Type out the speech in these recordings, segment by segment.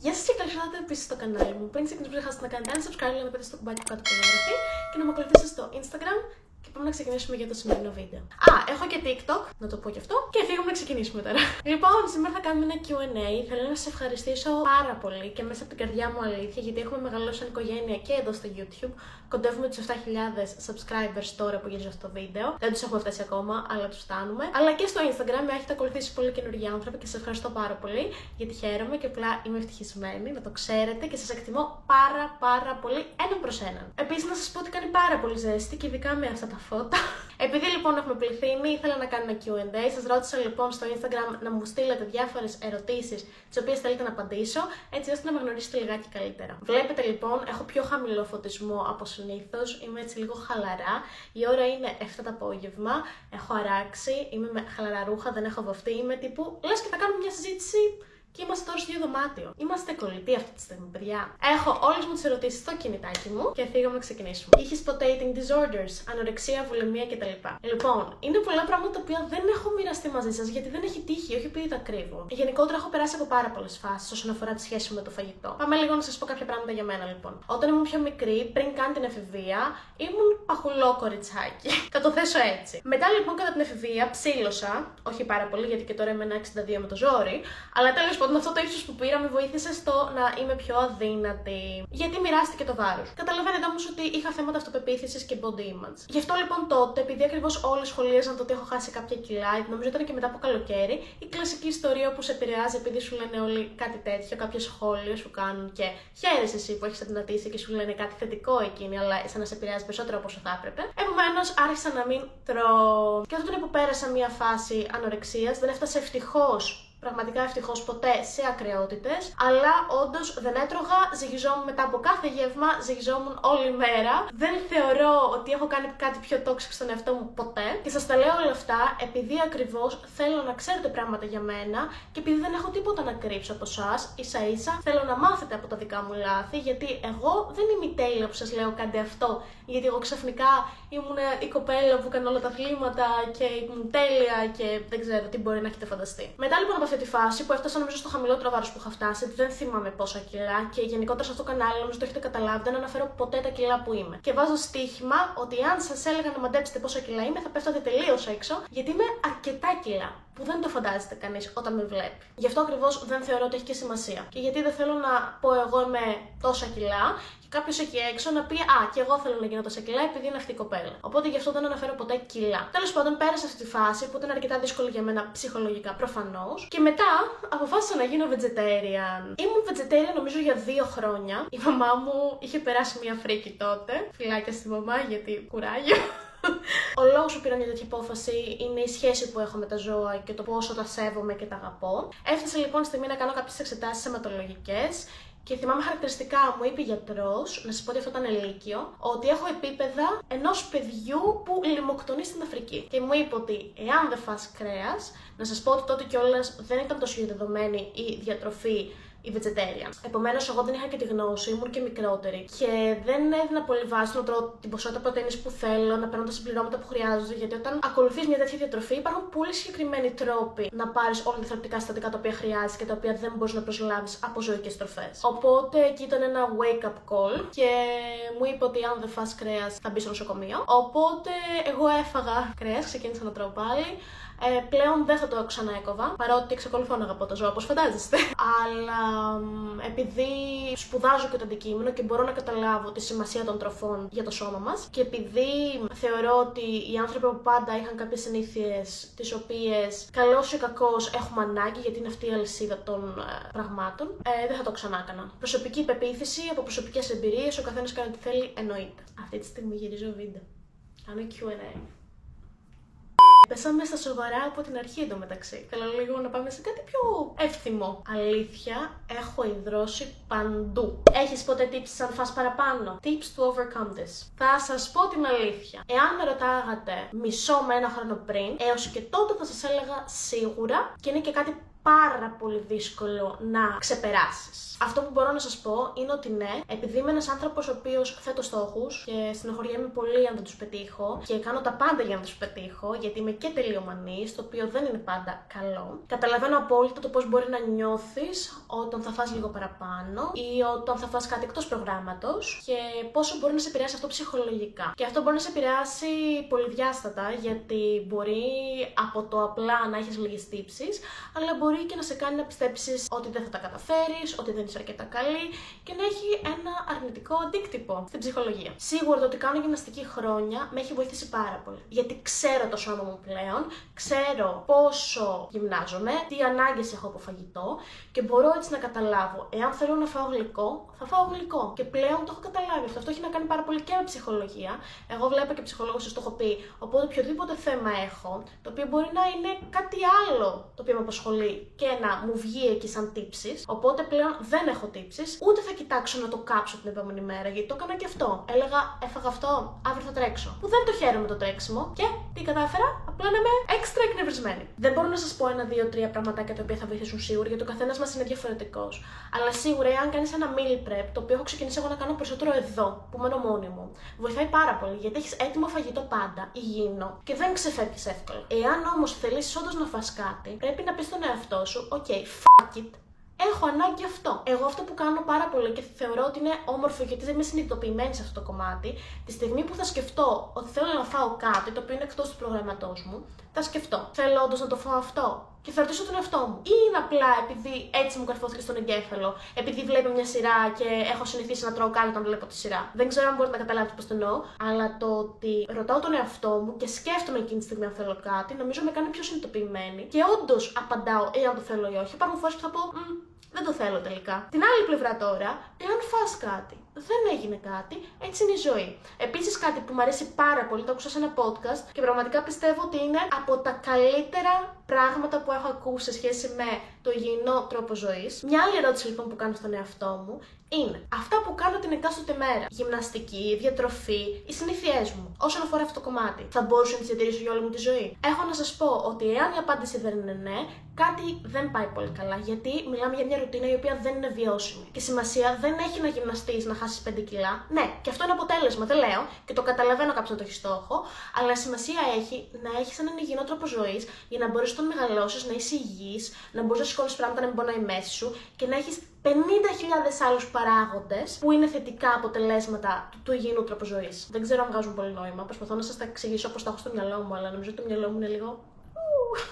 Γεια σας και καλώς ήρθατε επίσης στο κανάλι μου. Πριν ξεκινήσουμε, μην ξεχάσετε να κάνετε ένα subscribe, να πατήσετε στο κουμπάκι που κάτω από την έγραφη και να με ακολουθήσετε στο Instagram. Και πάμε να ξεκινήσουμε για το σημερινό βίντεο. Έχω και TikTok, να το πω και αυτό. Και φύγουμε να ξεκινήσουμε τώρα. Λοιπόν, σήμερα θα κάνουμε ένα Q&A. Θέλω να σας ευχαριστήσω πάρα πολύ και μέσα από την καρδιά μου αλήθεια, γιατί έχουμε μεγαλώσει σαν οικογένεια και εδώ στο YouTube. Κοντεύουμε τους 7.000 subscribers τώρα που γυρίζω αυτό το βίντεο. Δεν τους έχουμε φτάσει ακόμα, αλλά τους φτάνουμε. Αλλά και στο Instagram με έχετε ακολουθήσει πολύ καινούργιοι άνθρωποι και σας ευχαριστώ πάρα πολύ, γιατί χαίρομαι και απλά είμαι ευτυχισμένη, να το ξέρετε, και σας εκτιμώ πάρα πολύ έναν προς έναν. Επίσης, να σας πω ότι κάνει πάρα πολύ ζέστη και ειδικά με αυτά τα φώτα. Επειδή λοιπόν έχουμε πληθύνει, ήθελα να κάνω ένα Q&A. Σας ρώτησα λοιπόν στο Instagram να μου στείλετε διάφορες ερωτήσεις, τις οποίες θέλετε να απαντήσω, έτσι ώστε να με γνωρίσετε λιγάκι καλύτερα. Βλέπετε λοιπόν, έχω πιο χαμηλό φωτισμό από συνήθως, είμαι έτσι λίγο χαλαρά. Η ώρα είναι 7 το απόγευμα, έχω αράξει, είμαι με χαλαρά ρούχα, δεν έχω βαφτεί, είμαι τύπου λες και θα κάνουμε μια συζήτηση. Και είμαστε τώρα στο ίδιο δωμάτιο. Είμαστε κολλητοί αυτή τη στιγμή, παιδιά. Έχω όλες μου τις ερωτήσεις στο κινητάκι μου και φύγαμε να ξεκινήσουμε. Είχες ποτέ eating disorders, ανορεξία, βουλημία κτλ. Λοιπόν, είναι πολλά πράγματα τα οποία δεν έχω μοιραστεί μαζί σας γιατί δεν έχει τύχει, όχι επειδή τα κρύβω. Γενικότερα έχω περάσει από πάρα πολλές φάσεις όσον αφορά τη σχέση με το φαγητό. Πάμε λίγο να σας πω κάποια πράγματα για μένα λοιπόν. Όταν ήμουν πιο μικρή, πριν καν την εφηβεία, ήμουν παχουλό κοριτσάκι. Θα το θέσω έτσι. Μετά λοιπόν κατά την εφηβεία ψήλωσα, όχι πάρα πολύ γιατί και τώρα είμαι 1,62 με το ζόρι, αλλά τέλος πάντων αυτό το ύψος που πήρα με βοήθησε στο να είμαι πιο αδύνατη. Γιατί μοιράστηκε το βάρος. Καταλαβαίνετε όμως ότι είχα θέματα αυτοπεποίθησης και body image. Γι' αυτό λοιπόν τότε, επειδή ακριβώς όλοι σχολίαζαν το ότι έχω χάσει κάποια κιλά, νομίζω ήταν και μετά από καλοκαίρι, η κλασική ιστορία που σε επηρεάζει επειδή σου λένε όλοι κάτι τέτοιο, κάποιο σχόλιο σου κάνουν και χαίρεσαι εσύ που έχεις αδυνατήσει και σου λένε κάτι θετικό εκείνη, αλλά σαν να σε επηρεάζει περισσότερο από όσο θα έπρεπε. Επομένως άρχισα να μην τρώω. Και όταν που πέρασα μια φάση ανορεξίας, δεν έφτασε ευτυχώς. Πραγματικά ευτυχώς ποτέ σε ακραιότητες, αλλά όντως δεν έτρωγα, ζυγιζόμουν μετά από κάθε γεύμα, ζυγιζόμουν όλη μέρα. Δεν θεωρώ ότι έχω κάνει κάτι πιο toxic στον εαυτό μου ποτέ. Και σας τα λέω όλα αυτά επειδή ακριβώς θέλω να ξέρετε πράγματα για μένα και επειδή δεν έχω τίποτα να κρύψω από εσάς, ίσα ίσα θέλω να μάθετε από τα δικά μου λάθη, γιατί εγώ δεν είμαι η τέλεια που σας λέω κάντε αυτό, γιατί εγώ ξαφνικά ήμουν η κοπέλα που έκανε όλα τα αθλήματα και ήμουν τέλεια και δεν ξέρω τι μπορεί να έχετε φανταστεί. Μετά λοιπόν από αυτή τη φάση που έφτασα νομίζω στο χαμηλότερο βάρος που είχα φτάσει, δεν θυμάμαι πόσα κιλά και γενικότερα σε αυτό το κανάλι νομίζω το έχετε καταλάβει, δεν αναφέρω ποτέ τα κιλά που είμαι. Και βάζω στοίχημα ότι αν σας έλεγα να μαντέψετε πόσα κιλά είμαι θα πέφτατε τελείως έξω, γιατί είμαι αρκετά κιλά. Που δεν το φαντάζεται κανείς όταν με βλέπει. Γι' αυτό ακριβώς δεν θεωρώ ότι έχει και σημασία. Και γιατί δεν θέλω να πω εγώ είμαι τόσα κιλά και κάποιος εκεί έξω να πει και εγώ θέλω να γίνω τόσα κιλά επειδή είναι αυτή η κοπέλα. Οπότε γι' αυτό δεν αναφέρω ποτέ κιλά. Τέλος πάντων, πέρασα αυτή τη φάση που ήταν αρκετά δύσκολη για μένα ψυχολογικά προφανώς. Και μετά αποφάσισα να γίνω vegetarian. Ήμουν vegetarian νομίζω για 2 χρόνια. Η μαμά μου είχε περάσει μια φρίκη τότε. Φιλάκια στη μαμά γιατί κουράγιο. Ο λόγος που πήρα μια τέτοια απόφαση είναι η σχέση που έχω με τα ζώα και το πόσο τα σέβομαι και τα αγαπώ. Έφτασε λοιπόν η στιγμή να κάνω κάποιες εξετάσεις αιματολογικές και θυμάμαι χαρακτηριστικά μου είπε η γιατρός, να σας πω ότι αυτό ήταν λύκειο, ότι έχω επίπεδα ενός παιδιού που λιμοκτονεί στην Αφρική. Και μου είπε ότι εάν δεν φας κρέας, να σας πω ότι τότε κιόλας δεν ήταν τόσο διαδεδομένη η διατροφή η vegetarian. Επομένως, εγώ δεν είχα και τη γνώση, ήμουν και μικρότερη. Και δεν έδινα πολύ βάση να τρώω την ποσότητα πρωτεΐνης που θέλω, να παίρνω τα συμπληρώματα που χρειάζονται. Γιατί όταν ακολουθείς μια τέτοια διατροφή, υπάρχουν πολύ συγκεκριμένοι τρόποι να πάρεις όλα τα θρεπτικά συστατικά τα οποία χρειάζεσαι και τα οποία δεν μπορείς να προσλάβεις από ζωικές τροφές. Οπότε εκεί ήταν ένα wake-up call και μου είπε ότι αν δεν φας κρέας θα μπει στο νοσοκομείο. Οπότε εγώ έφαγα κρέας, ξεκίνησα να τρώω πάλι. Πλέον δεν θα το ξαναέκοβα, παρότι εξακολουθώ να αγαπώ τα ζώα, όπως φαντάζεστε. Αλλά επειδή σπουδάζω και το αντικείμενο και μπορώ να καταλάβω τη σημασία των τροφών για το σώμα μας και επειδή θεωρώ ότι οι άνθρωποι από πάντα είχαν κάποιες συνήθειες τις οποίες καλώς ή κακώς έχουμε ανάγκη, γιατί είναι αυτή η αλυσίδα των πραγμάτων, δεν θα το ξανά έκανα. Προσωπική υπεποίθηση, από προσωπικές εμπειρίες, ο καθένας κάνει ό,τι θέλει, εννοείται. Αυτή τη στιγμή γυρίζω βίντεο. Κάνω Q&A. Πέσαμε στα σοβαρά από την αρχή εντωμεταξύ. Θέλω λίγο να πάμε σε κάτι πιο εύθυμο. Αλήθεια, έχω ιδρώσει παντού. Έχεις ποτέ tips αν φας παραπάνω? Tips to overcome this. Θα σας πω την αλήθεια. Εάν με ρωτάγατε μισό με 1 χρόνο πριν, έως και τότε θα σας έλεγα σίγουρα και είναι και κάτι πάρα πολύ δύσκολο να ξεπεράσεις. Αυτό που μπορώ να σας πω είναι ότι ναι, επειδή είμαι ένας άνθρωπος ο οποίος θέτω στόχους και στενοχωριέμαι πολύ αν δεν τους πετύχω και κάνω τα πάντα για να τους πετύχω, γιατί είμαι και τελειομανής, το οποίο δεν είναι πάντα καλό. Καταλαβαίνω απόλυτα το πώς μπορεί να νιώθεις όταν θα φας λίγο παραπάνω ή όταν θα φας κάτι εκτός προγράμματος και πόσο μπορεί να σε επηρεάσει αυτό ψυχολογικά. Και αυτό μπορεί να σε επηρεάσει πολυδιάστατα, γιατί μπορεί από το απλά να έχεις λίγες τύψεις, αλλά μπορεί και να σε κάνει να πιστέψεις ότι δεν θα τα καταφέρεις, ότι δεν είσαι αρκετά καλή και να έχει ένα αρνητικό αντίκτυπο στην ψυχολογία. Σίγουρα το ότι κάνω γυμναστική χρόνια με έχει βοηθήσει πάρα πολύ. Γιατί ξέρω το σώμα μου πλέον, ξέρω πόσο γυμνάζομαι, τι ανάγκες έχω από φαγητό και μπορώ έτσι να καταλάβω εάν θέλω να φάω γλυκό, θα φάω γλυκό. Και πλέον το έχω καταλάβει αυτό. Αυτό έχει να κάνει πάρα πολύ και με ψυχολογία. Εγώ βλέπω και ψυχολόγο, σας το έχω πει. Οπότε οποιοδήποτε θέμα έχω, το οποίο μπορεί να είναι κάτι άλλο το οποίο με απασχολεί και να μου βγει εκεί σαν τύψεις. Οπότε πλέον δεν έχω τύψεις, ούτε θα κοιτάξω να το κάψω την επόμενη μέρα, γιατί το έκανα και αυτό. Έλεγα, έφαγα αυτό, αύριο θα τρέξω. Που δεν το χαίρομαι το τρέξιμο και τι κατάφερα, απλά να είμαι έξτρα εκνευρισμένη. Δεν μπορώ να σας πω 1, 2, 3 πραγματάκια τα οποία θα βοηθήσουν σίγουρα, γιατί ο καθένας μας είναι διαφορετικός. Αλλά σίγουρα, εάν κάνεις ένα meal prep, το οποίο έχω ξεκινήσει εγώ να κάνω περισσότερο εδώ, που μένω μόνη μου, βοηθάει πάρα πολύ, γιατί έχεις έτοιμο φαγητό πάντα, υγιεινό και δεν ξεφεύγεις εύκολα. Εάν όμως θελήσεις όντως να φας κάτι, πρέπει να πεις στον εαυτό σου, OK, fuck it. Έχω ανάγκη αυτό. Εγώ αυτό που κάνω πάρα πολύ και θεωρώ ότι είναι όμορφο, γιατί δεν είμαι συνειδητοποιημένη σε αυτό το κομμάτι, τη στιγμή που θα σκεφτώ ότι θέλω να φάω κάτι το οποίο είναι εκτός του προγραμματός μου, θα σκεφτώ, θέλω όντως να το φάω αυτό. Και θα ρωτήσω τον εαυτό μου. Ή είναι απλά επειδή έτσι μου καρφώθηκε στον εγκέφαλο, επειδή βλέπω μια σειρά και έχω συνηθίσει να τρώω κάτι όταν βλέπω τη σειρά. Δεν ξέρω αν μπορείτε να καταλάβετε πώς το εννοώ, αλλά το ότι ρωτάω τον εαυτό μου και σκέφτομαι εκείνη τη στιγμή αν θέλω κάτι, νομίζω με κάνει πιο συνειδητοποιημένη. Και όντως απαντάω εάν το θέλω ή όχι. Υπάρχουν φορές που θα πω, δεν το θέλω τελικά. Την άλλη πλευρά τώρα, εάν φας κάτι, δεν έγινε κάτι, έτσι είναι η ζωή. Επίσης, κάτι που μου αρέσει πάρα πολύ, το άκουσα σε ένα podcast και πραγματικά πιστεύω ότι είναι από τα καλύτερα πράγματα που έχω ακούσει σε σχέση με το υγιεινό τρόπο ζωής. Μια άλλη ερώτηση λοιπόν που κάνω στον εαυτό μου είναι αυτά που κάνω την εκάστοτε μέρα. Γυμναστική, διατροφή, οι συνήθειές μου. Όσον αφορά αυτό το κομμάτι, θα μπορούσα να τις διατηρήσω για όλη μου τη ζωή. Έχω να σας πω ότι εάν η απάντηση δεν είναι ναι, κάτι δεν πάει πολύ καλά. Γιατί μιλάμε για μια ρουτίνα η οποία δεν είναι βιώσιμη. Και σημασία δεν έχει να γυμναστείς, να χάσεις 5 κιλά. Ναι, και αυτό είναι αποτέλεσμα, δεν λέω και το καταλαβαίνω κάποιος να το έχει στόχο. Αλλά σημασία έχει να έχεις έναν υγιεινό τρόπο ζωής για να μπορείς να τον μεγαλώσεις, να είσαι υγιής, να μπορείς να σηκώνεις πράγματα να μην πονάει η μέση σου και να έχεις 50.000 άλλους παράγοντες που είναι θετικά αποτελέσματα του υγιεινού τρόπου ζωής. Δεν ξέρω αν βγάζουν πολύ νόημα. Προσπαθώ να σας τα εξηγήσω όπως τα έχω στο μυαλό μου, αλλά νομίζω ότι το μυαλό μου είναι λίγο.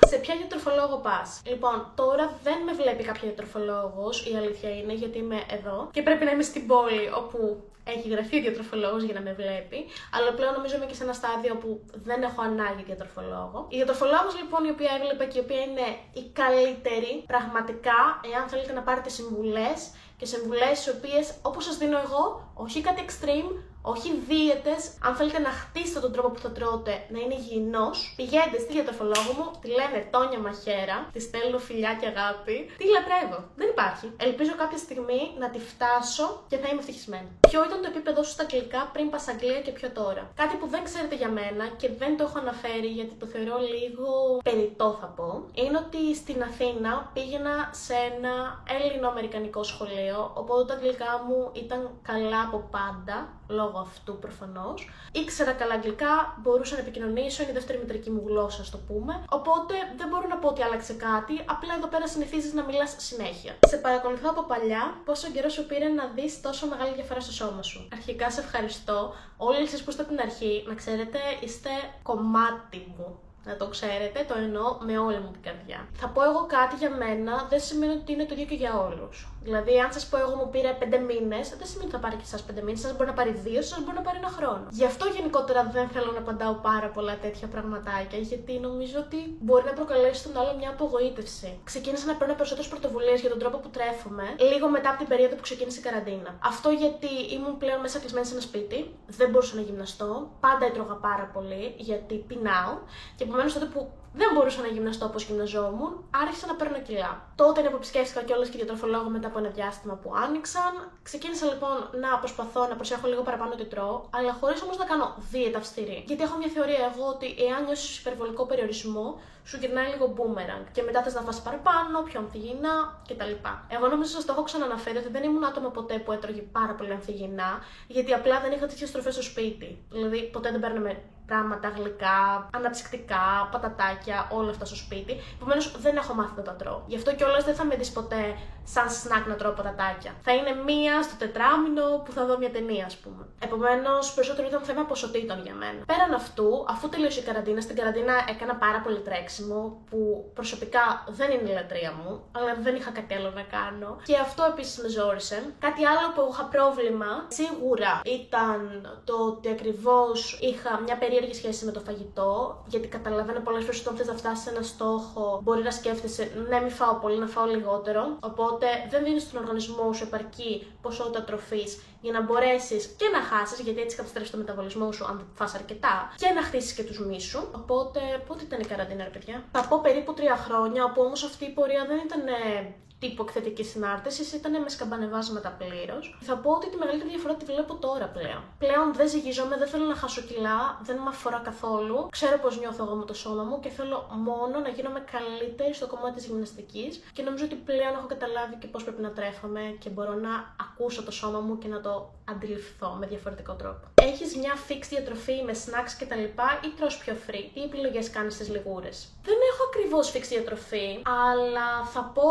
Σε ποια διατροφολόγο πας? Λοιπόν, τώρα δεν με βλέπει κάποια διατροφολόγος, η αλήθεια είναι, γιατί είμαι εδώ και πρέπει να είμαι στην πόλη όπου έχει γραφεί ο διατροφολόγος για να με βλέπει, αλλά πλέον νομίζω είμαι και σε ένα στάδιο που δεν έχω ανάγκη διατροφολόγο. Η διατροφολόγος λοιπόν, η οποία έβλεπα και η οποία είναι η καλύτερη, πραγματικά, εάν θέλετε να πάρετε συμβουλές και συμβουλές οι οποίες, όπως σας δίνω εγώ, όχι κάτι extreme, όχι δίαιτες, αν θέλετε να χτίσετε τον τρόπο που θα τρώτε να είναι υγιεινός, πηγαίνετε στη διατροφολόγο μου, τη λένε Τόνια Μαχέρα, τη στέλνω φιλιά και αγάπη, τη λατρεύω. Δεν υπάρχει. Ελπίζω κάποια στιγμή να τη φτάσω και θα είμαι ευτυχισμένη. Ποιο ήταν το επίπεδο σου στα αγγλικά πριν πας Αγγλία και ποιο τώρα? Κάτι που δεν ξέρετε για μένα και δεν το έχω αναφέρει γιατί το θεωρώ λίγο περιττό θα πω, είναι ότι στην Αθήνα πήγαινα σε ένα ελληνοαμερικανικό σχολείο, οπότε τα αγγλικά μου ήταν καλά από πάντα. Λόγω αυτού προφανώς. Ήξερα καλά αγγλικά, μπορούσα να επικοινωνήσω, είναι η δεύτερη μητρική μου γλώσσα, ας το πούμε. Οπότε δεν μπορώ να πω ότι άλλαξε κάτι, απλά εδώ πέρα συνηθίζεις να μιλάς συνέχεια. Σε παρακολουθώ από παλιά, πόσο καιρό σου πήρε να δεις τόσο μεγάλη διαφορά στο σώμα σου? Αρχικά σε ευχαριστώ. Όλοι εσείς που είστε από την αρχή, να ξέρετε, είστε κομμάτι μου. Να το ξέρετε, το εννοώ με όλη μου την καρδιά. Θα πω εγώ κάτι για μένα, δεν σημαίνει ότι είναι το ίδιο και για όλους. Δηλαδή, αν σας πω εγώ μου πήρε 5 μήνες, δεν σημαίνει ότι θα πάρει και εσάς 5 μήνες. Σας μπορεί να πάρει 2, σας μπορεί να πάρει 1 χρόνο. Γι' αυτό γενικότερα δεν θέλω να απαντάω πάρα πολλά τέτοια πραγματάκια, γιατί νομίζω ότι μπορεί να προκαλέσει τον άλλο μια απογοήτευση. Ξεκίνησα να παίρνω περισσότερες πρωτοβουλίες για τον τρόπο που τρέφομαι, λίγο μετά από την περίοδο που ξεκίνησε η καραντίνα. Αυτό γιατί ήμουν πλέον μέσα κλεισμένη σε ένα σπίτι, δεν μπορούσα να γυμναστώ, πάντα έτρωγα πάρα πολύ, γιατί πεινάω και επομένως τότε που δεν μπορούσα να γυμναστώ όπως γυμναζόμουν, άρχισα να παίρνω κιλά. Τότε είναι που επισκέφθηκα κιόλας και διατροφολόγο μετά από ένα διάστημα που άνοιξαν. Ξεκίνησα λοιπόν να προσπαθώ να προσέχω λίγο παραπάνω τι τρώω, αλλά χωρίς όμως να κάνω δίαιτα αυστηρή. Γιατί έχω μια θεωρία εγώ ότι εάν νιώσεις υπερβολικό περιορισμό, σου γυρνάει λίγο boomerang και μετά θες να φας παραπάνω, πιο ανθυγιεινά κτλ. Εγώ νομίζω σας το έχω ξαναναφέρει ότι δεν ήμουν άτομο ποτέ που έτρωγε πάρα πολύ ανθυγιεινά, γιατί απλά δεν είχα τέτοιες τροφές στο σπίτι. Δηλαδή, ποτέ δεν παίρναμε πράγματα γλυκά, αναψυκτικά, πατατάκια, όλα αυτά στο σπίτι. Επομένως, δεν έχω μάθει να τα τρώω. Γι' αυτό κιόλας δεν θα με δεις ποτέ σαν σνακ να τρώω πατατάκια. Θα είναι μία στο τετράμινο που θα δω μια ταινία, ας πούμε. Επομένως, περισσότερο ήταν θέμα ποσοτήτων για μένα. Πέραν αυτού, αφού τελείωσε η καραντίνα, στην καραντίνα έκανα πάρα πολύ τρέξιμο, που προσωπικά δεν είναι η λατρεία μου, αλλά δεν είχα κάτι άλλο να κάνω. Και αυτό επίσης με ζόρισε. Κάτι άλλο που είχα πρόβλημα, σίγουρα ήταν το ότι ακριβώς είχα μια περίεργη σχέση με το φαγητό, γιατί καταλαβαίνω πολλές φορές όταν θες να φτάσεις σε ένα στόχο, μπορεί να σκέφτεσαι, ναι, μη φάω πολύ, να φάω λιγότερο. Οπότε δεν δίνεις στον οργανισμό σου επαρκή ποσότητα τροφής για να μπορέσεις και να χάσεις, γιατί έτσι καταστρέφεις το μεταβολισμό σου αν φας αρκετά, και να χτίσεις και τους μυς σου. Οπότε, πότε ήταν η καραντίνα, ρε παιδιά? Θα πω περίπου 3 χρόνια, όπου όμως αυτή η πορεία δεν ήταν τύπου εκθετική συνάρτηση, ήταν με σκαμπανεβάσματα πλήρως. Θα πω ότι τη μεγαλύτερη διαφορά τη βλέπω τώρα πλέον. Πλέον δεν ζυγίζομαι, δεν θέλω να χάσω κιλά, δεν με αφορά καθόλου. Ξέρω πώς νιώθω εγώ με το σώμα μου και θέλω μόνο να γίνομαι καλύτερη στο κομμάτι της γυμναστικής. Και νομίζω ότι πλέον έχω καταλάβει και πώς πρέπει να τρέφομαι και μπορώ να ακούσω το σώμα μου και να το αντιληφθώ με διαφορετικό τρόπο. Έχεις μια fixed διατροφή με snacks κτλ. Ή τρως πιο free? Τι επιλογές κάνεις στις λιγούρες? Δεν έχω ακριβώς fixed διατροφή, αλλά θα πω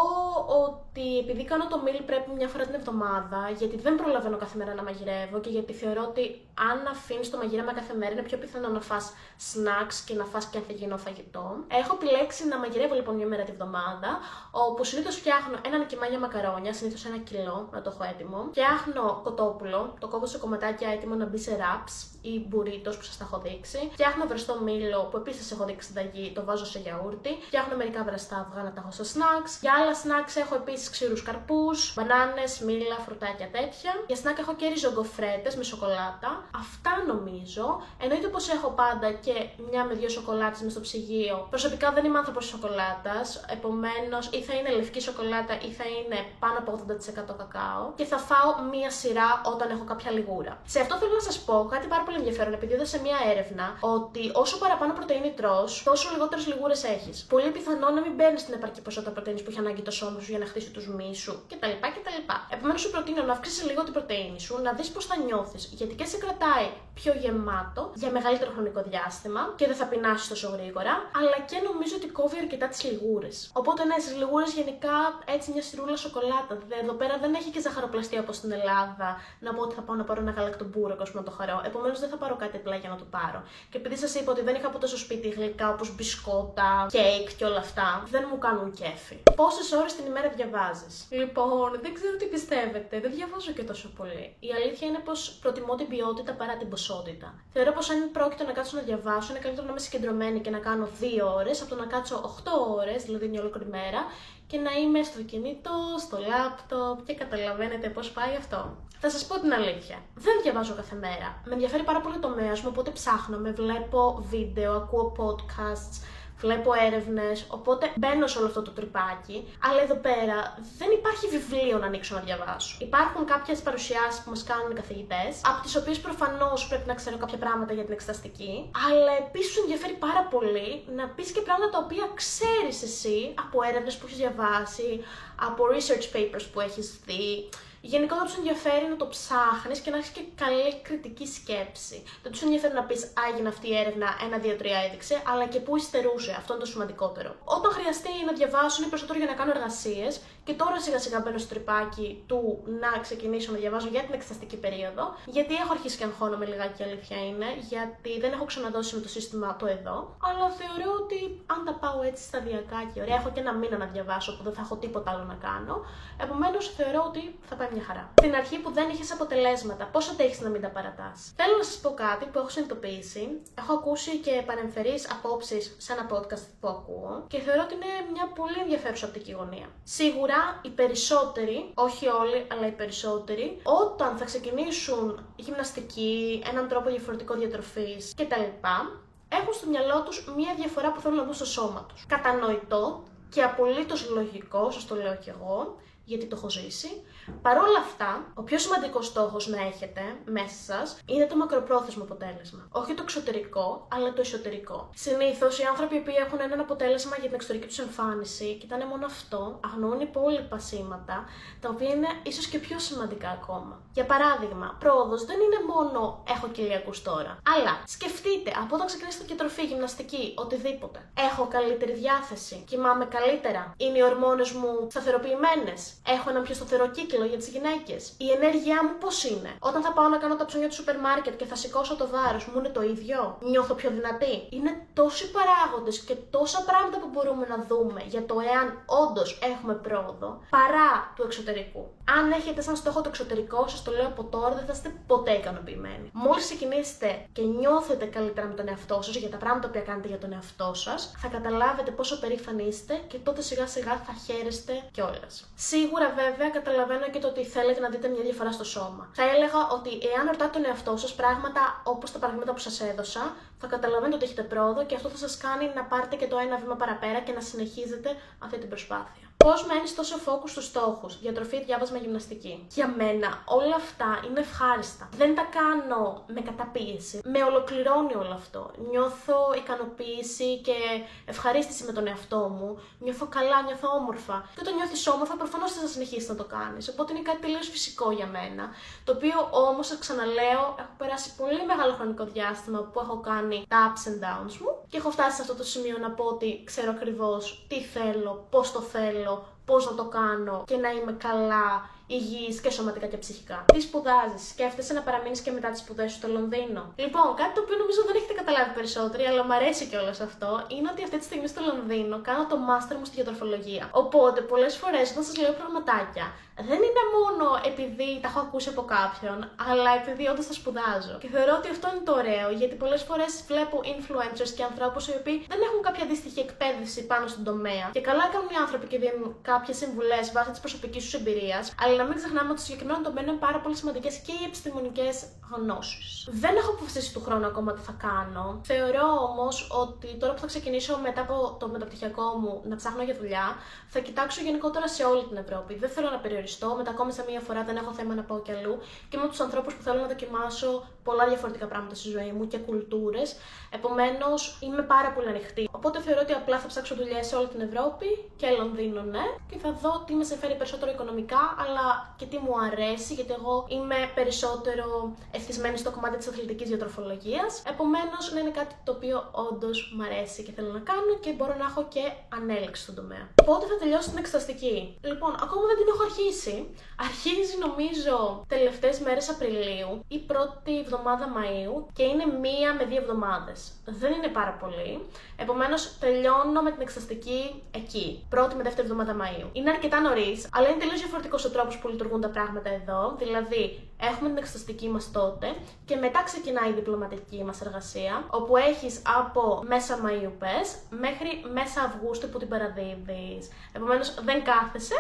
ότι επειδή κάνω το meal prep μια φορά την εβδομάδα, γιατί δεν προλαβαίνω κάθε μέρα να μαγειρεύω και γιατί θεωρώ ότι αν αφήνεις το μαγείρεμα κάθε μέρα είναι πιο πιθανό να φας snacks και να φας και ανθυγιεινό φαγητό. Έχω επιλέξει να μαγειρεύω λοιπόν μια μέρα τη βδομάδα, όπου συνήθως φτιάχνω έναν κιμά για μακαρόνια, συνήθως 1 κιλό, να το έχω έτοιμο. Φτιάχνω κοτόπουλο, το κόβω σε κομματάκια έτοιμο να μπει σε wraps ή burritos που σας τα έχω δείξει. Φτιάχνω βραστό μήλο που επίσης σας έχω δείξει συνταγή, το βάζω σε γιαούρτι. Φτιάχνω μερικά βραστά αυγά να τα έχω στα snacks. Για άλλα snacks έχω επίσης ξηρούς καρπούς, μπανάνες, μήλα, φρουτάκια τέτοια. Για snack έχω και ριζογκοφρέτες με σοκολάτα. Αυτά νομίζω. Εννοείται πως έχω πάντα και μια με 2 σοκολάτες μες στο ψυγείο. Προσωπικά δεν είμαι άνθρωπος σοκολάτας, επομένως ή θα είναι λευκή σοκολάτα ή θα είναι πάνω από 80% κακάο. Και θα φάω μία σειρά όταν έχω κάποια λιγούρα. Σε αυτό θέλω να σας πω κάτι πάρα πολύ ενδιαφέρον, επειδή είδα σε μία έρευνα ότι όσο παραπάνω πρωτεΐνη τρως, τόσο λιγότερες λιγούρες έχεις. Πολύ πιθανό να μην μπαίνεις στην επαρκή ποσότητα πρωτεΐνης που έχει ανάγκη το σώμα σου για να χτίσει τους μυς σου κτλ. Επομένως, σου προτείνω να αυξήσεις λίγο την πρωτεΐνη σου, να δεις πώς θα νιώθεις, γιατί και σε κρατάει πιο γεμάτο για μεγαλύτερο χρονικό διάστημα και δεν θα πεινάσεις τόσο γρήγορα, αλλά και νομίζω ότι κόβει αρκετά τις λιγούρες. Οπότε, ναι, στις λιγούρες γενικά έτσι μια σιρούλα σοκολάτα. Εδώ πέρα δεν έχει και ζαχαροπλαστεία όπως στην Ελλάδα, να πω ότι θα πάω να πάρω ένα γαλακτομπούρεκο να το χαρώ. Επομένως, δεν θα πάρω κάτι απλά για να το πάρω. Και επειδή σας είπα ότι δεν είχα ποτέ στο σπίτι γλυκά όπως μπισκότα, κέικ και όλα αυτά, δεν μου κάνουν κέφι. Πόσες ώρες την ημέρα διαβάζεις? Λοιπόν, δεν ξέρω τι πιστεύετε, δεν διαβάζω και τόσο πολύ. Η αλήθεια είναι πως προτιμώ την ποιότητα παρά την ποσότητα. Θεωρώ πως αν πρόκειται να κάτσω να διαβάσω, είναι καλύτερο να είμαι συγκεντρωμένη και να κάνω 2 ώρες από το να κάτσω 8 ώρες, δηλαδή μια ολόκληρη μέρα, και να είμαι στο κινητό, στο λάπτοπ και καταλαβαίνετε πώς πάει αυτό. Θα σας πω την αλήθεια. Δεν διαβάζω κάθε μέρα. Με ενδιαφέρει πάρα πολύ το τομέας μου, οπότε ψάχνω, βλέπω βίντεο, ακούω podcasts, βλέπω έρευνες, οπότε μπαίνω σε όλο αυτό το τρυπάκι. Αλλά εδώ πέρα δεν υπάρχει βιβλίο να ανοίξω να διαβάσω. Υπάρχουν κάποιες παρουσιάσεις που μας κάνουν οι καθηγητές, από τις οποίες προφανώς πρέπει να ξέρω κάποια πράγματα για την εξεταστική. Αλλά επίσης σου ενδιαφέρει πάρα πολύ να πεις και πράγματα τα οποία ξέρεις εσύ από έρευνες που έχεις διαβάσει, από research papers που έχεις δει. Γενικότερα τους ενδιαφέρει να το ψάχνεις και να έχεις και καλή κριτική σκέψη. Δεν τους ενδιαφέρει να πεις έγινε αυτή η έρευνα, 1, 2, 3 έδειξε, αλλά και πού υστερούσε. Αυτό είναι το σημαντικότερο. Όταν χρειαστεί να διαβάσω, είναι περισσότερο για να κάνω εργασίες. Και τώρα σιγά σιγά μπαίνω στο τρυπάκι του να ξεκινήσω να διαβάζω για την εξεταστική περίοδο. Γιατί έχω αρχίσει και αγχώνομαι λιγάκι, η αλήθεια είναι, γιατί δεν έχω ξαναδώσει με το σύστημα το εδώ. Αλλά θεωρώ ότι αν τα πάω έτσι σταδιακά και ωραία, έχω και 1 μήνα να διαβάσω που δεν θα έχω τίποτα άλλο να κάνω. Επομένως, θεωρώ ότι θα πάει μια χαρά. Στην αρχή που δεν είχες αποτελέσματα, πώς αντέχεις να μην τα παρατάς? Θέλω να σας πω κάτι που έχω συνειδητοποιήσει. Έχω ακούσει και παρεμφερείς απόψεις σε ένα podcast που ακούω και θεωρώ ότι είναι μια πολύ ενδιαφέρουσα οπτική γωνία. Σίγουρα οι περισσότεροι, όχι όλοι, αλλά οι περισσότεροι, όταν θα ξεκινήσουν γυμναστική, έναν τρόπο διαφορετικό διατροφής κτλ., έχουν στο μυαλό τους μία διαφορά που θέλουν να δουν στο σώμα τους. Κατανοητό και απολύτως λογικό, σας το λέω κι εγώ, γιατί το έχω ζήσει. Παρ' όλα αυτά, ο πιο σημαντικός στόχος να έχετε μέσα σας είναι το μακροπρόθεσμο αποτέλεσμα. Όχι το εξωτερικό, αλλά το εσωτερικό. Συνήθως οι άνθρωποι που έχουν έναν αποτέλεσμα για την εξωτερική τους εμφάνιση, κοιτάνε μόνο αυτό, αγνοούν υπόλοιπα σήματα, τα οποία είναι ίσως και πιο σημαντικά ακόμα. Για παράδειγμα, πρόοδος δεν είναι μόνο έχω κοιλιακούς τώρα, αλλά σκεφτείτε από όταν ξεκινήσετε διατροφή, γυμναστική, οτιδήποτε. Έχω καλύτερη διάθεση, κοιμάμαι καλύτερα, είναι οι ορμόνες μου σταθεροποιημένες, έχω έναν πιο σταθερό κύκλο για τις γυναίκες. Η ενέργειά μου πώς είναι? Όταν θα πάω να κάνω τα ψώνια του σούπερ μάρκετ και θα σηκώσω το βάρος μου, είναι το ίδιο? Νιώθω πιο δυνατή? Είναι τόσοι παράγοντες και τόσα πράγματα που μπορούμε να δούμε για το εάν όντως έχουμε πρόοδο, παρά του εξωτερικού. Αν έχετε σαν στόχο το εξωτερικό, σας το λέω από τώρα, δεν θα είστε ποτέ ικανοποιημένοι. Μόλις ξεκινήσετε και νιώθετε καλύτερα με τον εαυτό σας για τα πράγματα που κάνετε για τον εαυτό σας, θα καταλάβετε πόσο περήφανοι είστε και τότε σιγά σιγά θα χαίρεστε κιόλας. Σίγουρα βέβαια καταλαβαίνω και το ότι θέλετε να δείτε μια διαφορά στο σώμα. Θα έλεγα ότι εάν ρωτάτε τον εαυτό σας πράγματα όπως τα παραδείγματα που σας έδωσα, θα καταλαβαίνετε ότι έχετε πρόοδο και αυτό θα σας κάνει να πάρετε και το ένα βήμα παραπέρα και να συνεχίζετε αυτή την προσπάθεια. Πώς μένεις τόσο focus στους στόχους? Διατροφή, διάβασμα, γυμναστική. Για μένα όλα αυτά είναι ευχάριστα. Δεν τα κάνω με καταπίεση. Με ολοκληρώνει όλο αυτό. Νιώθω ικανοποίηση και ευχαρίστηση με τον εαυτό μου. Νιώθω καλά, νιώθω όμορφα. Και όταν νιώθεις όμορφα, προφανώς θα συνεχίσεις να το κάνεις. Οπότε είναι κάτι τελείως φυσικό για μένα. Το οποίο όμως, σας ξαναλέω, έχω περάσει πολύ μεγάλο χρονικό διάστημα που έχω κάνει τα ups and downs μου και έχω φτάσει σε αυτό το σημείο να πω ότι ξέρω ακριβώς τι θέλω, πώς το θέλω, πώς να το κάνω και να είμαι καλά, υγιής και σωματικά και ψυχικά. Τι σπουδάζεις? Σκέφτεσαι να παραμείνεις και μετά τις σπουδές σου στο Λονδίνο? Λοιπόν, κάτι το οποίο νομίζω δεν έχετε καταλάβει περισσότεροι, αλλά μου αρέσει κιόλας αυτό, είναι ότι αυτή τη στιγμή στο Λονδίνο κάνω το μάστερ μου στη διατροφολογία. Οπότε, πολλές φορές όταν σας λέω πραγματάκια, δεν είναι μόνο επειδή τα έχω ακούσει από κάποιον, αλλά επειδή όντως τα σπουδάζω. Και θεωρώ ότι αυτό είναι το ωραίο, γιατί πολλές φορές βλέπω influencers και ανθρώπους οι οποίοι δεν έχουν κάποια αντίστοιχη εκπαίδευση πάνω στον τομέα. Και καλά κάνουν οι άνθρωποι και δίνουν κάποιες συμβουλές βάσει της προσωπικής τους εμπειρίας, αλλά να μην ξεχνάμε ότι στο συγκεκριμένο τομέα είναι πάρα πολύ σημαντικές και οι επιστημονικές γνώσεις. Δεν έχω αποφασίσει του χρόνου ακόμα τι θα κάνω. Θεωρώ όμως ότι τώρα που θα ξεκινήσω μετά από το μεταπτυχιακό μου να ψάχνω για δουλειά, θα κοιτάξω γενικότερα σε όλη την Ευρώπη. Δεν θέλω να περιοριστώ, μετακόμισα μία φορά, δεν έχω θέμα να πάω κι αλλού και είμαι από τους ανθρώπους που θέλω να δοκιμάσω πολλά διαφορετικά πράγματα στη ζωή μου και κουλτούρες. Επομένως, είμαι πάρα πολύ ανοιχτή. Οπότε θεωρώ ότι απλά θα ψάξω δουλειές σε όλη την Ευρώπη και Λονδίνο, ναι, και θα δω τι με συμφέρει περισσότερο οικονομικά, αλλά και τι μου αρέσει, γιατί εγώ είμαι περισσότερο ευτυχισμένη στο κομμάτι της αθλητικής διατροφολογίας. Επομένως, να είναι κάτι το οποίο όντως μου αρέσει και θέλω να κάνω και μπορώ να έχω και ανέλυξη στον τομέα. Πότε θα τελειώσω την εξεταστική? Λοιπόν, ακόμα δεν την έχω αρχίσει. Αρχίζει νομίζω τελευταίες μέρες Απριλίου ή πρώτη εβδομάδα Μαΐου και είναι 1 με 2 εβδομάδες. Δεν είναι πάρα πολύ. Επομένως, τελειώνω με την εξεταστική εκεί, πρώτη με δεύτερη εβδομάδα Μαΐου. Είναι αρκετά νωρίς, αλλά είναι τελείως διαφορετικός ο τρόπος που λειτουργούν τα πράγματα εδώ. Δηλαδή, έχουμε την εξεταστική μας τότε και μετά ξεκινάει η διπλωματική μας εργασία, όπου έχεις από μέσα Μαΐου πες μέχρι μέσα Αυγούστου που την παραδίδεις. Επομένως, δεν κάθεσαι.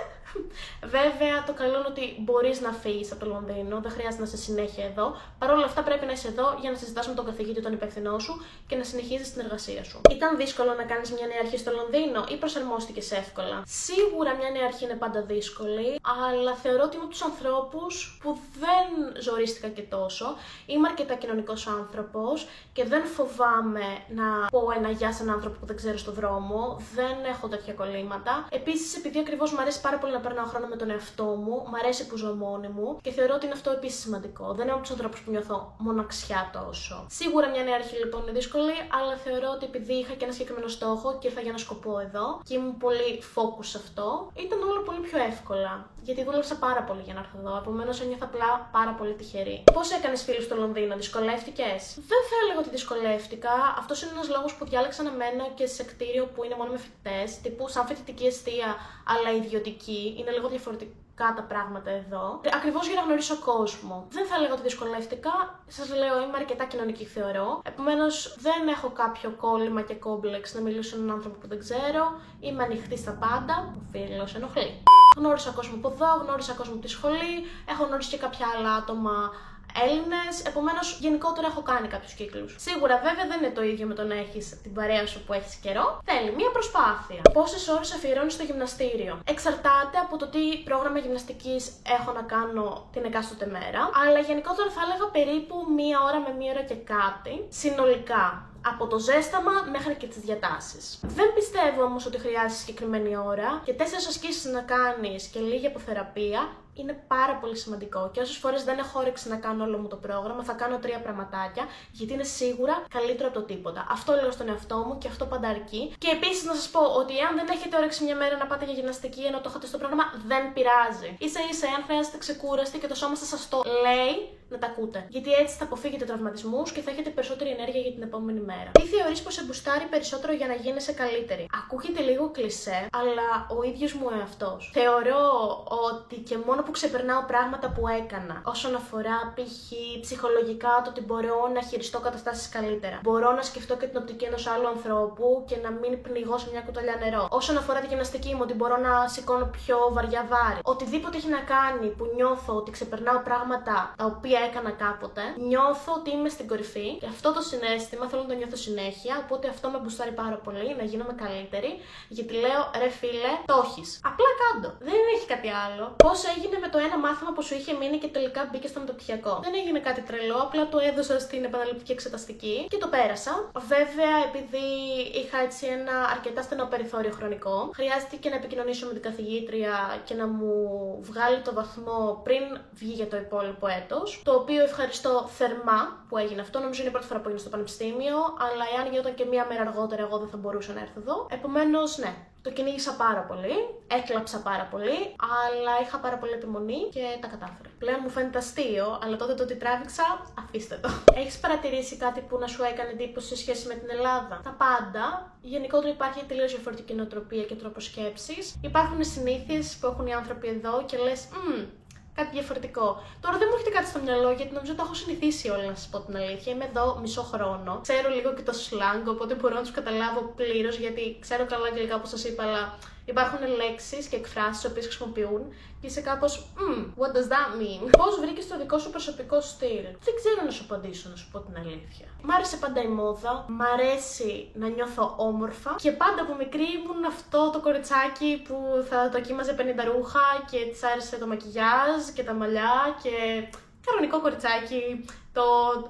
Βέβαια, το καλό είναι ότι μπορείς να φύγεις από το Λονδίνο, δεν χρειάζεται να είσαι συνέχεια εδώ. Παρ' όλα αυτά, πρέπει να είσαι εδώ για να συζητάς με τον καθηγητή, τον υπεύθυνό σου και να συνεχίζεις την εργασία σου. Ήταν δύσκολο να κάνεις μια νέα αρχή στο Λονδίνο ή προσαρμόστηκες εύκολα? Σίγουρα μια νέα αρχή είναι πάντα δύσκολη, αλλά θεωρώ ότι είμαι από τους ανθρώπους που δεν ζορίστηκα και τόσο. Είμαι αρκετά κοινωνικός άνθρωπος και δεν φοβάμαι να πω ένα γεια σε έναν άνθρωπο που δεν ξέρω στον δρόμο. Δεν έχω τέτοια κολλήματα. Επίσης, επειδή ακριβώς μου αρέσει πάρα πολύ να περνάω χρόνο με τον εαυτό μου, μου αρέσει που ζω μόνη μου και θεωρώ ότι είναι αυτό επίσης σημαντικό. Δεν είμαι από τους ανθρώπους που νιώθω μοναξιά τόσο. Σίγουρα μια νέα αρχή λοιπόν είναι δύσκολη, αλλά θεωρώ ότι επειδή είχα και ένα συγκεκριμένο στόχο και ήρθα για ένα σκοπό εδώ και ήμουν πολύ focus σε αυτό, ήταν όλα πολύ πιο εύκολα. Γιατί δούλεψα πάρα πολύ για να έρθω εδώ, επομένως ένιωθα απλά πάρα πολύ τυχερή. Πώς έκανες φίλους στο Λονδίνο, δυσκολεύτηκες? Δεν θα έλεγα ότι δυσκολεύτηκα. Αυτός είναι ένας λόγος που διάλεξα να μένω και σε κτίριο που είναι μόνο με φοιτητές, τύπου σαν φοιτητική εστία, αλλά ιδιωτική. Είναι λίγο διαφορετικά τα πράγματα εδώ. Ακριβώς για να γνωρίσω κόσμο. Δεν θα έλεγα ότι δυσκολεύτηκα. Σας λέω, είμαι αρκετά κοινωνική, θεωρώ. Επομένως, δεν έχω κάποιο κόλλημα και κόμπλεξ να μιλήσω σε έναν άνθρωπο που δεν ξέρω. Είμαι ανοιχτή στα πάντα. Ο φίλος ενοχλεί. Γνώρισα κόσμο από εδώ, γνώρισα κόσμο από τη σχολή. Έχω γνωρίσει και κάποια άλλα άτομα Έλληνες, επομένως γενικότερα έχω κάνει κάποιους κύκλους. Σίγουρα βέβαια δεν είναι το ίδιο με το να έχεις την παρέα σου που έχεις καιρό. Θέλει μία προσπάθεια. Πόσες ώρες αφιερώνεις στο γυμναστήριο? Εξαρτάται από το τι πρόγραμμα γυμναστικής έχω να κάνω την εκάστοτε μέρα, αλλά γενικότερα θα έλεγα περίπου μία ώρα με μία ώρα και κάτι συνολικά. Από το ζέσταμα μέχρι και τις διατάσεις. Δεν πιστεύω όμως ότι χρειάζεται συγκεκριμένη ώρα και 4 ασκήσεις να κάνεις και λίγη αποθεραπεία είναι πάρα πολύ σημαντικό. Και όσες φορές δεν έχω όρεξη να κάνω όλο μου το πρόγραμμα, θα κάνω 3 πραγματάκια, γιατί είναι σίγουρα καλύτερο από το τίποτα. Αυτό λέω στον εαυτό μου και αυτό πάντα αρκεί. Και επίσης να σας πω ότι αν δεν έχετε όρεξη μια μέρα να πάτε για γυμναστική ενώ το έχετε στο πρόγραμμα, δεν πειράζει. Ίσα-ίσα, αν χρειάζεται ξεκούραστη και το σώμα σας το λέει, να τα ακούτε. Γιατί έτσι θα αποφύγετε τραυματισμούς και θα έχετε περισσότερη ενέργεια για την επόμενη μέρα. Τι θεωρείς πως σε μπουστάρει περισσότερο για να γίνεσαι καλύτερη? Ακούγεται λίγο κλισέ, αλλά ο ίδιος μου εαυτός. Θεωρώ ότι και μόνο που ξεπερνάω πράγματα που έκανα, όσον αφορά π.χ. ψυχολογικά, το ότι μπορώ να χειριστώ καταστάσεις καλύτερα. Μπορώ να σκεφτώ και την οπτική ενός άλλου ανθρώπου και να μην πνιγώ σε μια κουταλιά νερό. Όσον αφορά τη γυμναστική μου, ότι μπορώ να σηκώνω πιο βαριά βάρη. Οτιδήποτε έχει να κάνει που νιώθω ότι ξεπερνάω πράγματα τα οποία έκανα κάποτε, νιώθω ότι είμαι στην κορυφή και αυτό το συναίσθημα θέλω να το νιώθω συνέχεια. Οπότε αυτό με μπουστάρει πάρα πολύ, να γίνομαι καλύτερη. Γιατί λέω, ρε φίλε, το έχεις. Απλά κάντο. Δεν έχει κάτι άλλο. Πώς έγινε με το ένα μάθημα που σου είχε μείνει και τελικά μπήκε στο μεταπτυχιακό? Δεν έγινε κάτι τρελό, απλά το έδωσα στην επαναληπτική εξεταστική και το πέρασα. Βέβαια, επειδή είχα έτσι ένα αρκετά στενό περιθώριο χρονικό, χρειάστηκε να επικοινωνήσω με την καθηγήτρια και να μου βγάλει το βαθμό πριν βγει για το υπόλοιπο έτος. Το οποίο ευχαριστώ θερμά που έγινε αυτό. Νομίζω είναι η πρώτη φορά που έγινε στο πανεπιστήμιο, αλλά εάν γινόταν και μία μέρα αργότερα, εγώ δεν θα μπορούσα να έρθω εδώ. Επομένως, ναι. Το κυνήγησα πάρα πολύ, έκλαψα πάρα πολύ, αλλά είχα πάρα πολύ επιμονή και τα κατάφερα. Πλέον μου φαίνεται αστείο, αλλά τότε το ότι τράβηξα, αφήστε το. Έχεις παρατηρήσει κάτι που να σου έκανε εντύπωση σε σχέση με την Ελλάδα? Τα πάντα. Γενικότερα υπάρχει τελείως διαφορετική νοοτροπία και τρόπο σκέψης. Υπάρχουν συνήθειες που έχουν οι άνθρωποι εδώ και λες, κάτι διαφορετικό. Τώρα δεν μου έρχεται κάτι στο μυαλό γιατί νομίζω ότι τα έχω συνηθίσει όλα, να σας πω την αλήθεια. Είμαι εδώ μισό χρόνο. Ξέρω λίγο και το slang, οπότε μπορώ να τους καταλάβω πλήρως γιατί ξέρω καλά αγγλικά όπως σας είπα, αλλά υπάρχουν λέξεις και εκφράσεις τις οποίες χρησιμοποιούν και είσαι κάπως what does that mean? Πώς βρήκες το δικό σου προσωπικό στυλ? Δεν ξέρω να σου απαντήσω, να σου πω την αλήθεια. Μ' άρεσε πάντα η μόδα, μ' αρέσει να νιώθω όμορφα και πάντα από μικρή ήμουν αυτό το κοριτσάκι που θα το κοίμαζε 50 ρούχα και της άρεσε το μακιγιάζ και τα μαλλιά και κανονικό κοριτσάκι, το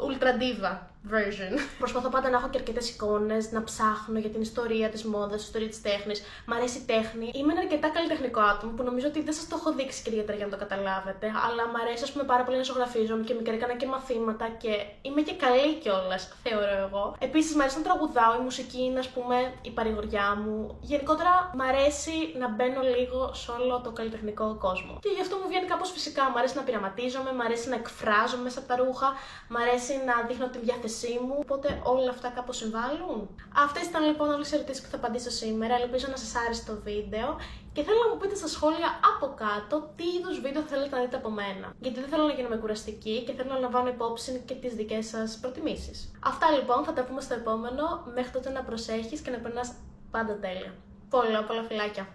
ultra diva version. Προσπαθώ πάντα να έχω και αρκετές εικόνες, να ψάχνω για την ιστορία της μόδας, την ιστορία της τέχνης. Μ' αρέσει η τέχνη. Είμαι ένα αρκετά καλλιτεχνικό άτομο που νομίζω ότι δεν σας το έχω δείξει και ιδιαίτερα για να το καταλάβετε. Αλλά μ' αρέσει, ας πούμε, πάρα πολύ να ζωγραφίζομαι και μικρά έκανα και μαθήματα και είμαι και καλή κιόλας, θεωρώ εγώ. Επίσης, μ' αρέσει να τραγουδάω. Η μουσική είναι, ας πούμε, η παρηγοριά μου. Γενικότερα, μ' αρέσει να μπαίνω λίγο σε όλο το καλλιτεχνικό κόσμο. Και γι' αυτό μου βγαίνει κάπως φυσικά. Μ' αρέσει να πειραματίζομαι, μ' αρέσει να εκφράζομαι μέσα από τα ρούχα, μ' αρέσει να δείχνω τη διάθεσή μου, οπότε όλα αυτά κάπως συμβάλλουν. Αυτές ήταν λοιπόν όλες οι ερωτήσεις που θα απαντήσω σήμερα. Ελπίζω να σας άρεσε το βίντεο και θέλω να μου πείτε στα σχόλια από κάτω τι είδους βίντεο θέλετε να δείτε από μένα. Γιατί δεν θέλω να γίνομαι κουραστική και θέλω να λαμβάνω υπόψη και τις δικές σας προτιμήσεις. Αυτά λοιπόν, θα τα πούμε στο επόμενο. Μέχρι τότε να προσέχεις και να περνάς πάντα τέλεια. Πολλά φιλάκια.